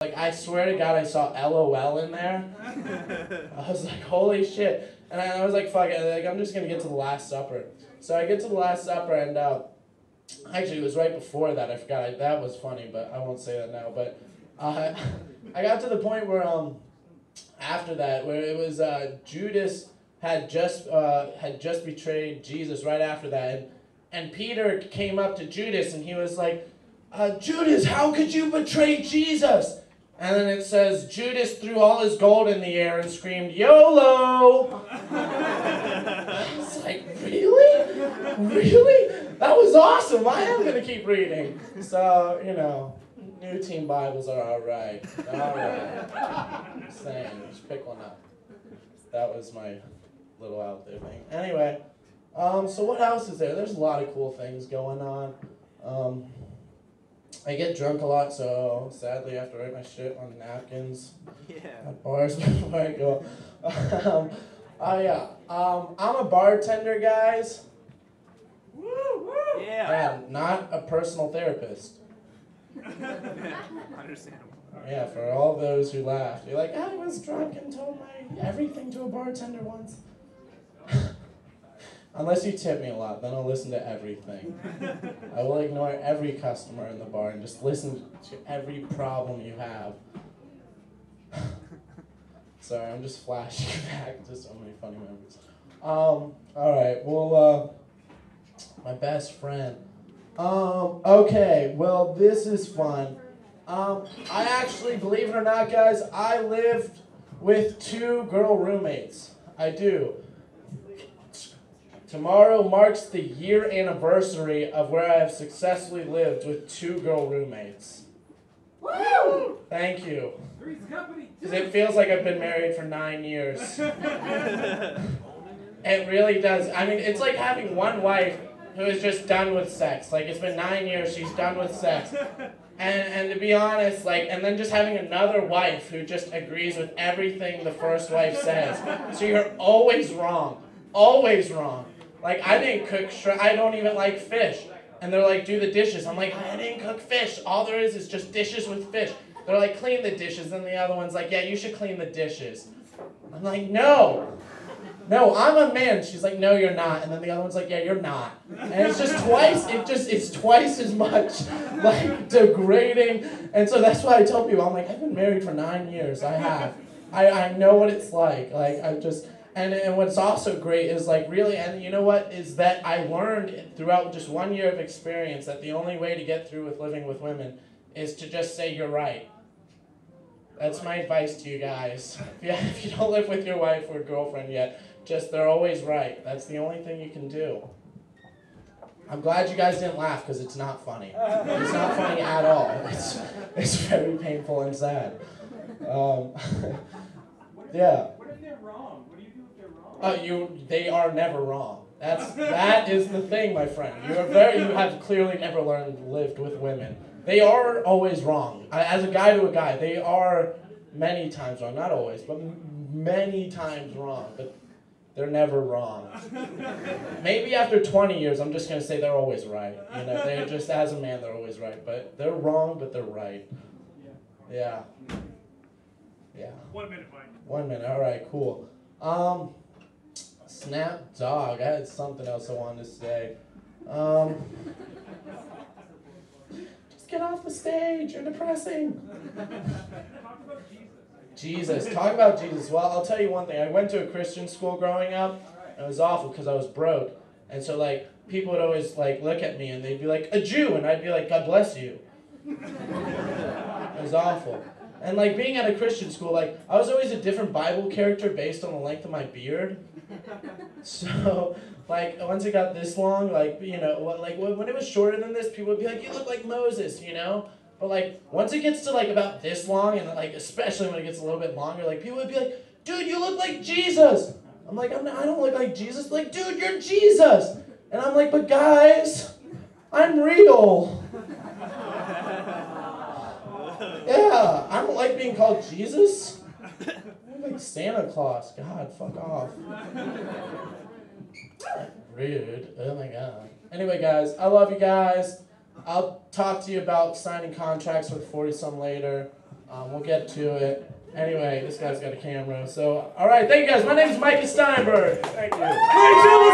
Like, I swear to God, I saw LOL in there. I was like, holy shit. And I was like, fuck it, like, I'm just going to get to the Last Supper. So I get to the Last Supper, and actually, it was right before that. I forgot. That was funny, but I won't say that now. But I got to the point where, after that, where it was Judas had just betrayed Jesus right after that. And Peter came up to Judas, and he was like, Judas, how could you betray Jesus? And then it says, Judas threw all his gold in the air and screamed, YOLO! I was like, really? Really? That was awesome. I am going to keep reading. So, you know, New Team Bibles are all right. All right. Just saying, just pick one up. That was my little out there thing. Anyway, so what else is there? There's a lot of cool things going on. I get drunk a lot, so sadly I have to write my shit on napkins at bars before I go. I'm a bartender, guys. Woo, woo. Yeah, not a personal therapist. Understandable. Yeah, for all those who laughed. You're like, I was drunk and told my everything to a bartender once. Unless you tip me a lot, then I'll listen to everything. I will ignore every customer in the bar and just listen to every problem you have. Sorry, I'm just flashing back to so many funny memories. Alright, well, my best friend. Okay, well, this is fun. I actually, believe it or not, guys, I lived with 2 girl roommates. I do. Tomorrow marks the year anniversary of where I have successfully lived with 2 girl roommates. Woo! Thank you. Because it feels like I've been married for 9 years. It really does. I mean, it's like having one wife who is just done with sex. Like, it's been 9 years, she's done with sex. And to be honest, like, and then just having another wife who just agrees with everything the first wife says. So you're always wrong. Always wrong. Like, I didn't cook I don't even like fish. And they're like, do the dishes. I'm like, I didn't cook fish. All there is just dishes with fish. They're like, clean the dishes. And the other one's like, yeah, you should clean the dishes. I'm like, no. No, I'm a man. She's like, no, you're not. And then the other one's like, yeah, you're not. And it's just twice, it's twice as much, like, degrading. And so that's why I tell people, I'm like, I've been married for 9 years. I have. I know what it's like. Like, I just... And what's also great is, like, really, and you know what, is that I learned throughout just 1 year of experience that the only way to get through with living with women is to just say you're right. That's my advice to you guys. If you don't live with your wife or girlfriend yet, just, they're always right. That's the only thing you can do. I'm glad you guys didn't laugh, because it's not funny. It's not funny at all. It's very painful and sad. Yeah. They are never wrong. That is the thing, my friend. You have clearly never lived with women. They are always wrong. As a guy to a guy, they are many times wrong. Not always, but many times wrong. But they're never wrong. Maybe after 20 years, I'm just gonna say they're always right. You know, they're just, as a man, they're always right. But they're wrong, but they're right. Yeah. Yeah. 1 minute, Mike. 1 minute. All right. Cool. Snap dog. I had something else I wanted to say. Just get off the stage. You're depressing. Talk about Jesus. Jesus. Talk about Jesus. Well, I'll tell you one thing. I went to a Christian school growing up. And it was awful because I was broke. And so, like, people would always, like, look at me and they'd be like, a Jew. And I'd be like, God bless you. It was awful. And, like, being at a Christian school, like, I was always a different Bible character based on the length of my beard. So, like, once it got this long, like, you know, like, when it was shorter than this, people would be like, you look like Moses, you know? But, like, once it gets to, like, about this long, and, like, especially when it gets a little bit longer, like, people would be like, dude, you look like Jesus! I'm like, I don't look like Jesus. Like, dude, you're Jesus! And I'm like, but guys, I'm real. Yeah, I don't like being called Jesus. I'm like Santa Claus. God, fuck off. Rude. Oh my God. Anyway, guys, I love you guys. I'll talk to you about signing contracts with 40-some later. We'll get to it. Anyway, this guy's got a camera. So, all right, thank you guys. My name is Mikey Steinburg. Thank you.